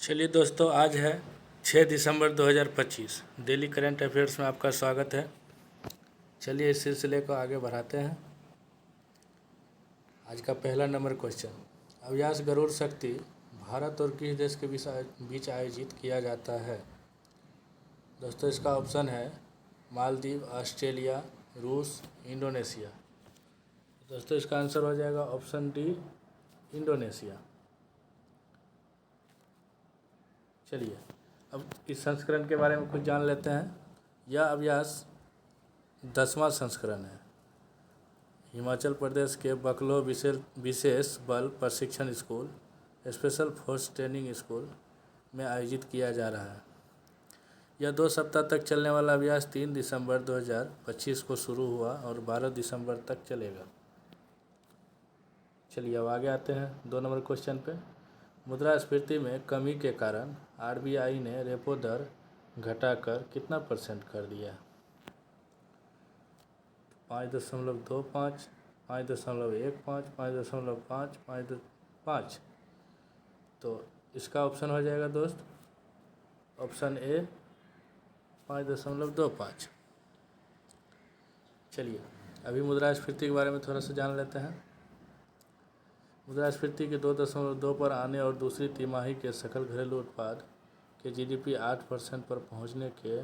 चलिए दोस्तों, आज है 6 दिसंबर 2025। डेली करंट अफेयर्स में आपका स्वागत है। चलिए इस सिलसिले को आगे बढ़ाते हैं। आज का पहला नंबर क्वेश्चन, अभ्यास गरुड़ शक्ति भारत और किस देश के बीच आयोजित किया जाता है? दोस्तों इसका ऑप्शन है मालदीव, ऑस्ट्रेलिया, रूस, इंडोनेशिया। दोस्तों इसका आंसर हो जाएगा ऑप्शन डी, इंडोनेशिया। चलिए अब इस संस्करण के बारे में कुछ जान लेते हैं। यह अभ्यास 10वां संस्करण है। हिमाचल प्रदेश के बकलो विशेष बल प्रशिक्षण school, special force training school में आयोजित किया जा रहा है। यह 2 सप्ताह तक चलने वाला अभ्यास 3 दिसंबर 2025 को शुरू हुआ और 12 दिसंबर तक चलेगा। चलिए अब आगे आते हैं 2 नंबर क्वेश्चन पे। मुद्रास्फीति में कमी के कारण आरबीआई ने रेपो दर घटाकर कितना % कर दिया? 5.25, 5.15, 5.5, 5.5। तो इसका ऑप्शन हो जाएगा दोस्त ऑप्शन ए, 5.25। चलिए अभी मुद्रास्फीति के बारे में थोड़ा सा जान लेते हैं। मुद्रास्फीति के 2.2 पर आने और दूसरी तिमाही के सकल घरेलू उत्पाद के जीडीपी 8% पर पहुंचने के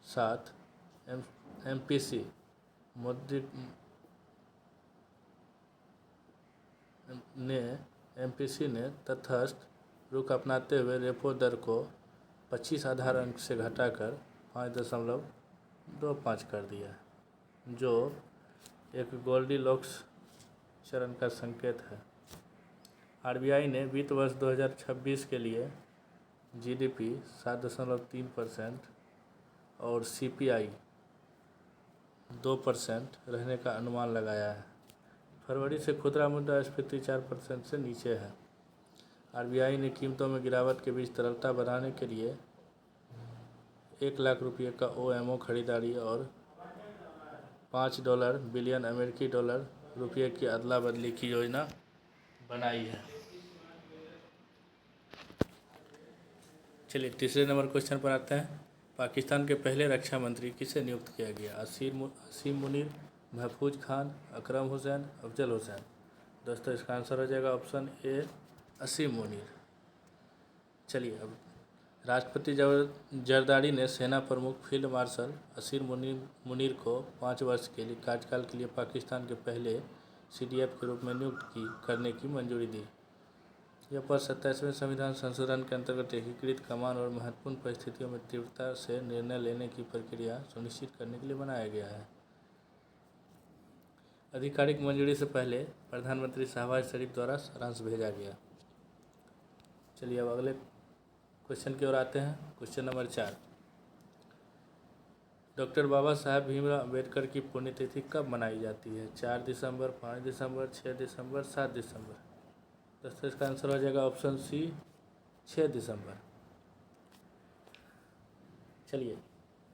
साथ एमपीसी ने तटस्थ रुख अपनाते हुए रेपो दर को 25 आधार अंक से घटाकर 5.25 कर दिया है, जो एक गोल्डीलॉक्स चरण का संकेत है। आरबीआई ने वित्त वर्ष 2026 के लिए जीडीपी 7.3% और सीपीआई 2% रहने का अनुमान लगाया है। फरवरी से खुदरा मुद्रास्फीति 4% से नीचे है। आरबीआई ने कीमतों में गिरावट के बीच तरलता बढ़ाने के लिए 1 लाख रुपये का ओएमओ खरीदारी और $5 बिलियन अमेरिकी डॉलर रुपये की अदला बदली की योजना बनाई है। चलिए तीसरे नंबर क्वेश्चन पर आते हैं। पाकिस्तान के पहले रक्षा मंत्री किसे नियुक्त किया गया? असीम मुनीर, महफूज खान, अकरम हुसैन, अफजल हुसैन। दोस्तों इसका आंसर हो जाएगा ऑप्शन ए, असीम मुनीर। चलिए अब राष्ट्रपति जरदारी ने सेना प्रमुख फील्ड मार्शल असीम मुनीर को 5 वर्ष के लिए कार्यकाल के लिए पाकिस्तान के पहले CDF के रूप में नियुक्त करने की मंजूरी दी। यह पद 27वें संविधान संशोधन के अंतर्गत एकीकृत कमान और महत्वपूर्ण परिस्थितियों में तीव्रता से निर्णय लेने की प्रक्रिया सुनिश्चित करने के लिए बनाया गया है। आधिकारिक मंजूरी से पहले प्रधानमंत्री शहबाज शरीफ द्वारा सारांश भेजा गया। चलिए अब अगले क्वेश्चन की ओर आते हैं। Question number 4, doctor Baba Saheb Bhimrao Ambedkar की पुण्यतिथि कब मनाई जाती है? 4 दिसंबर, 5 दिसंबर, 6 दिसंबर, 7 दिसंबर। दोस्तों इसका आंसर हो जाएगा ऑप्शन सी, 6 दिसंबर। चलिए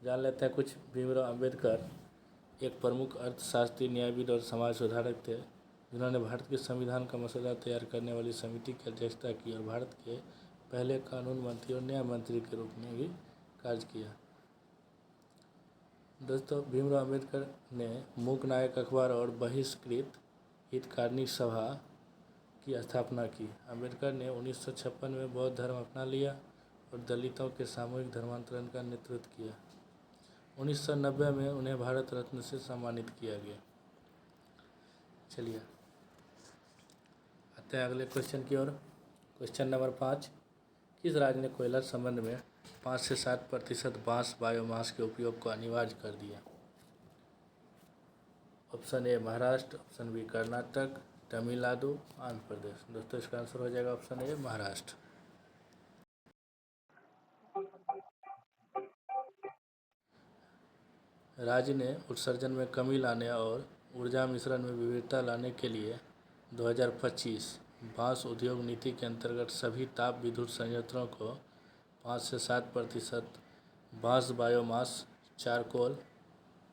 जान लेते हैं कुछ। भीमराव अम्बेडकर एक प्रमुख अर्थशास्त्री, न्यायविद और समाज सुधारक थे, जिन्होंने भारत के संविधान का मसौदा तैयार करने वाली समिति की अध्यक्षता की और भारत के पहले कानून मंत्री और न्याय मंत्री के रूप में भी कार्य किया। दोस्तों भीमराव अम्बेडकर ने मूक नायक अखबार और बहिष्कृत हितकारिणी सभा की स्थापना की। अम्बेडकर ने 1956 में बौद्ध धर्म अपना लिया और दलितों के सामूहिक धर्मांतरण का नेतृत्व किया। 1990 में उन्हें भारत रत्न से सम्मानित किया गया। चलिए आते हैं अगले क्वेश्चन की ओर। क्वेश्चन नंबर 5, किस राज्य ने कोयला संबंध में 5 से 7% बांस बायोमास के उपयोग को अनिवार्य कर दिया? Option A Maharashtra, option B Karnataka, Tamil Nadu, Andhra Pradesh. दोस्तों इसका आंसर हो जाएगा ऑप्शन ए, महाराष्ट्र। राज्य ने उत्सर्जन में कमी लाने और ऊर्जा मिश्रण में विविधता लाने के लिए 2025 बांस उद्योग नीति के अंतर्गत सभी ताप विद्युत संयंत्रों को 5 से 7% बांस बायोमास चारकोल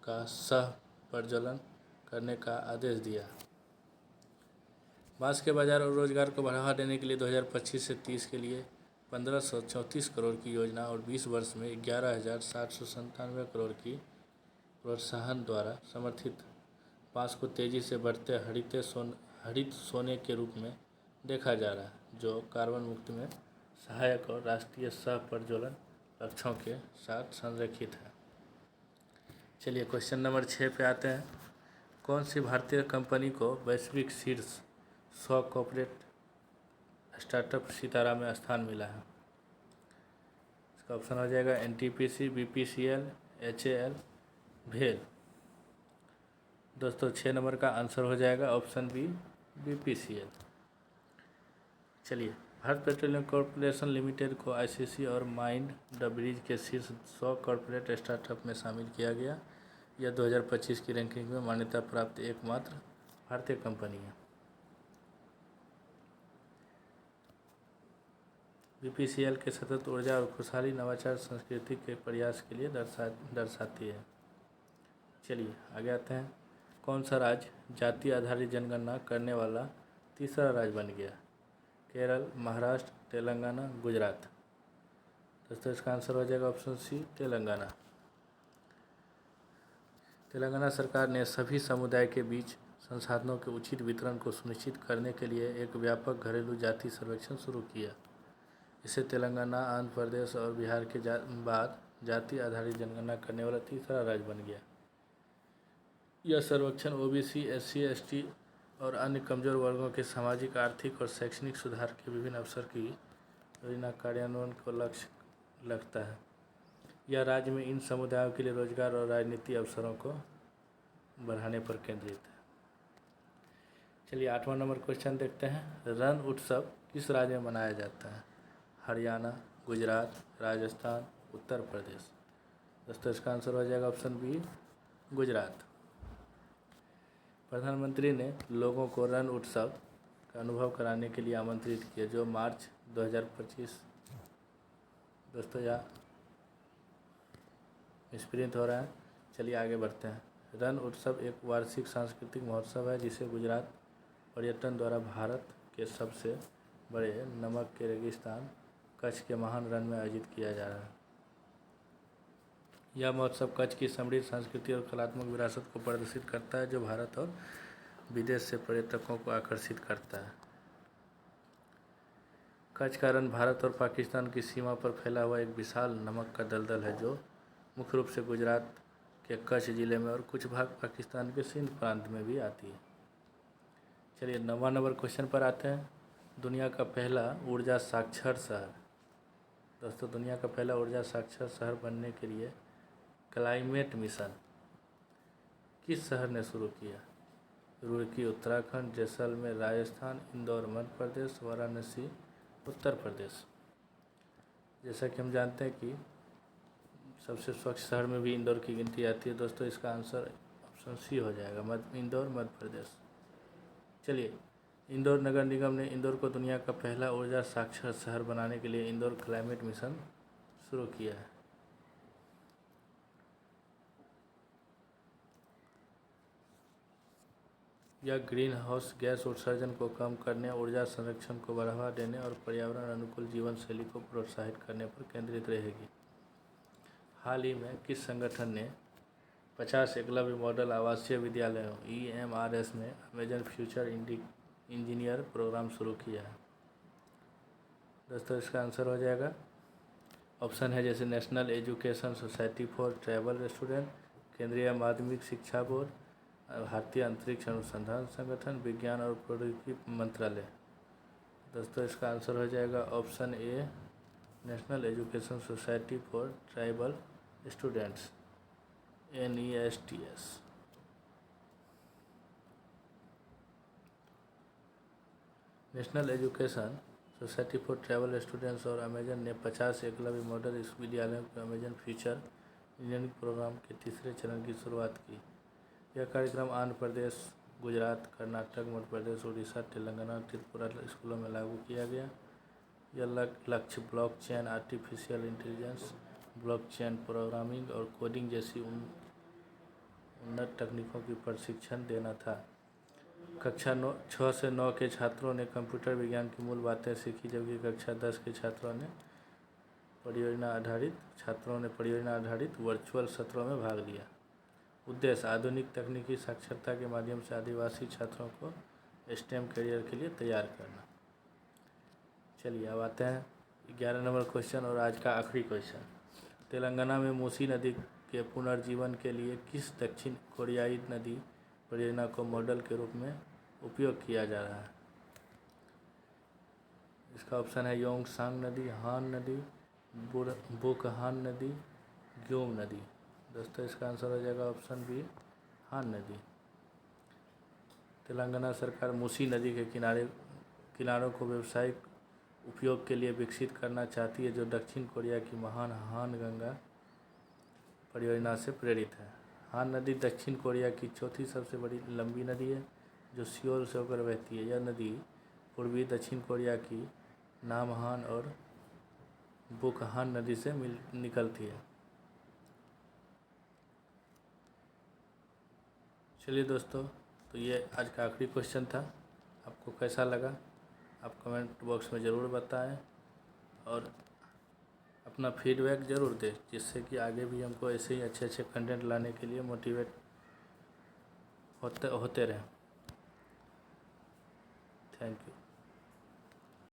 का सह प्रज्वलन करने का आदेश दिया। बांस के बाजार और रोजगार को बढ़ावा देने के लिए 2025 से 30 के लिए 1534 करोड़ की योजना और 20 वर्ष में 11,797 करोड़ की प्रोत्साहन द्वारा समर्थित बांस को तेज़ी से बढ़ते हरित सोने के रूप में देखा जा रहा है, जो कार्बन मुक्ति में सहायक और राष्ट्रीय सह प्रज्वलन लक्ष्यों के साथ संरेखित है। चलिए क्वेश्चन नंबर 6 पे आते हैं। कौन सी भारतीय कंपनी को वैश्विक शीर्ष 100 कॉर्पोरेट स्टार्टअप सितारा में स्थान मिला है? इसका ऑप्शन हो जाएगा NTPC, BPCL, HAL, भेल। दोस्तों 6 नंबर का आंसर हो जाएगा ऑप्शन बी, BPCL। चलिए, भारत पेट्रोलियम कॉर्पोरेशन लिमिटेड को ICC और माइंड द ब्रिज के शीर्ष 100 कॉर्पोरेट स्टार्टअप में शामिल किया गया। यह 2025 की रैंकिंग में मान्यता प्राप्त एकमात्र भारतीय कंपनी है। BPCL के सतत ऊर्जा और खुशहाली नवाचार संस्कृति के प्रयास के लिए दर्शाती है। चलिए आगे आते हैं। कौन सा राज्य जाति आधारित जनगणना करने वाला तीसरा राज्य बन गया? केरल, महाराष्ट्र, तेलंगाना, गुजरात। दोस्तों इसका आंसर हो जाएगा ऑप्शन सी, तेलंगाना। तेलंगाना सरकार ने सभी समुदाय के बीच संसाधनों के उचित वितरण को सुनिश्चित करने के लिए एक व्यापक घरेलू जाति सर्वेक्षण शुरू किया। इससे तेलंगाना, आंध्र प्रदेश और बिहार के बाद जाति आधारित जनगणना करने वाला तीसरा राज्य बन गया। यह सर्वेक्षण OBC, SC, ST और अन्य कमजोर वर्गों के सामाजिक, आर्थिक और शैक्षणिक सुधार के विभिन्न अवसर की योजना कार्यान्वयन को लक्ष्य रखता है। यह राज्य में इन समुदायों के लिए रोजगार और राजनीतिक अवसरों को बढ़ाने पर केंद्रित है। चलिए 8वां नंबर क्वेश्चन देखते हैं। रण उत्सव किस राज्य में मनाया जाता है? हरियाणा, गुजरात, राजस्थान, उत्तर प्रदेश। दोस्तों इसका आंसर हो जाएगा ऑप्शन बी, गुजरात। प्रधानमंत्री ने लोगों को रण उत्सव का अनुभव कराने के लिए आमंत्रित किया, जो मार्च 2025। दोस्तों यहाँ मिसप्रिंट हो रहा है। चलिए आगे बढ़ते हैं। रण उत्सव एक वार्षिक सांस्कृतिक महोत्सव है जिसे गुजरात पर्यटन द्वारा भारत के सबसे बड़े नमक के रेगिस्तान कच्छ के महान रण में आयोजित किया जा रहा है। यह महोत्सव कच्छ की समृद्ध संस्कृति और कलात्मक विरासत को प्रदर्शित करता है, जो भारत और विदेश से पर्यटकों को आकर्षित करता है। कच्छ का रण भारत और पाकिस्तान की सीमा पर फैला हुआ एक विशाल नमक का दलदल है, जो मुख्य रूप से गुजरात के कच्छ जिले में और कुछ भाग पाकिस्तान के सिंध प्रांत में भी आती है। चलिए 9वां नंबर क्वेश्चन पर आते हैं। दुनिया का पहला ऊर्जा साक्षर शहर। दोस्तों दुनिया का पहला ऊर्जा साक्षर शहर बनने के लिए क्लाइमेट मिशन किस शहर ने शुरू किया? रुड़की उत्तराखंड, जैसलमेर राजस्थान, इंदौर मध्य प्रदेश, वाराणसी उत्तर प्रदेश। जैसा कि हम जानते हैं कि सबसे स्वच्छ शहर में भी इंदौर की गिनती आती है। दोस्तों इसका आंसर ऑप्शन सी हो जाएगा, इंदौर मध्य प्रदेश। चलिए, इंदौर नगर निगम ने इंदौर को दुनिया का पहला ऊर्जा साक्षर शहर बनाने के लिए इंदौर क्लाइमेट मिशन शुरू किया है। यह ग्रीन हाउस गैस उत्सर्जन को कम करने, ऊर्जा संरक्षण को बढ़ावा देने और पर्यावरण अनुकूल जीवन शैली को प्रोत्साहित करने पर केंद्रित रहेगी। हाल ही में किस संगठन ने 50 एकलव्य मॉडल आवासीय विद्यालयों EMRS में अमेजन फ्यूचर इंजीनियर प्रोग्राम शुरू किया है? दोस्तों इसका आंसर हो जाएगा ऑप्शन है जैसे national education society for tribal student, केंद्रीय माध्यमिक शिक्षा बोर्ड, भारतीय अंतरिक्ष अनुसंधान संगठन, विज्ञान और प्रौद्योगिकी मंत्रालय। दोस्तों इसका आंसर हो जाएगा option A, national education society for tribal students, NESTS। National education society for tribal students और अमेजन ने 50 एकलव्य मॉडल विद्यालयों के अमेजन फ्यूचर इंजीनियरिंग प्रोग्राम के तीसरे चरण की शुरुआत की। यह कार्यक्रम आंध्र प्रदेश, गुजरात, कर्नाटक, मध्य प्रदेश, उड़ीसा, तेलंगाना और त्रिपुरा स्कूलों में लागू किया गया। यह लक्ष्य blockchain, artificial intelligence, blockchain programming और कोडिंग जैसी उन्नत तकनीकों की प्रशिक्षण देना था। कक्षा 6 से 9 के छात्रों ने कंप्यूटर विज्ञान की मूल बातें सीखी, जबकि कक्षा 10 के छात्रों ने परियोजना आधारित छात्रों ने परियोजना आधारित वर्चुअल सत्रों में भाग लिया। उद्देश्य आधुनिक तकनीकी साक्षरता के माध्यम से आदिवासी छात्रों को स्टेम करियर के लिए तैयार करना। चलिए अब आते हैं 11 नंबर क्वेश्चन और आज का आखिरी क्वेश्चन। तेलंगाना में मूसी नदी के पुनर्जीवन के लिए किस दक्षिण कोरियाई नदी परियोजना को मॉडल के रूप में उपयोग किया जा रहा है? इसका ऑप्शन है योंगसांग नदी, हान नदी, बुकहान नदी, ग्योम नदी। दोस्तों इसका आंसर हो जाएगा ऑप्शन बी, हान नदी। तेलंगाना सरकार मूसी नदी के किनारों को व्यावसायिक उपयोग के लिए विकसित करना चाहती है, जो दक्षिण कोरिया की महान हान गंगा परियोजना से प्रेरित है। हान नदी दक्षिण कोरिया की चौथी सबसे बड़ी लंबी नदी है, जो सियोल से होकर बहती है। यह नदी पूर्वी दक्षिण कोरिया की नामहान और बुकहान नदी से निकलती है। चलिए दोस्तों, तो ये आज का आखिरी क्वेश्चन था। आपको कैसा लगा आप कमेंट बॉक्स में ज़रूर बताएं और अपना फीडबैक ज़रूर दें, जिससे कि आगे भी हमको ऐसे ही अच्छे अच्छे कंटेंट लाने के लिए मोटिवेट होते रहें। Thank you.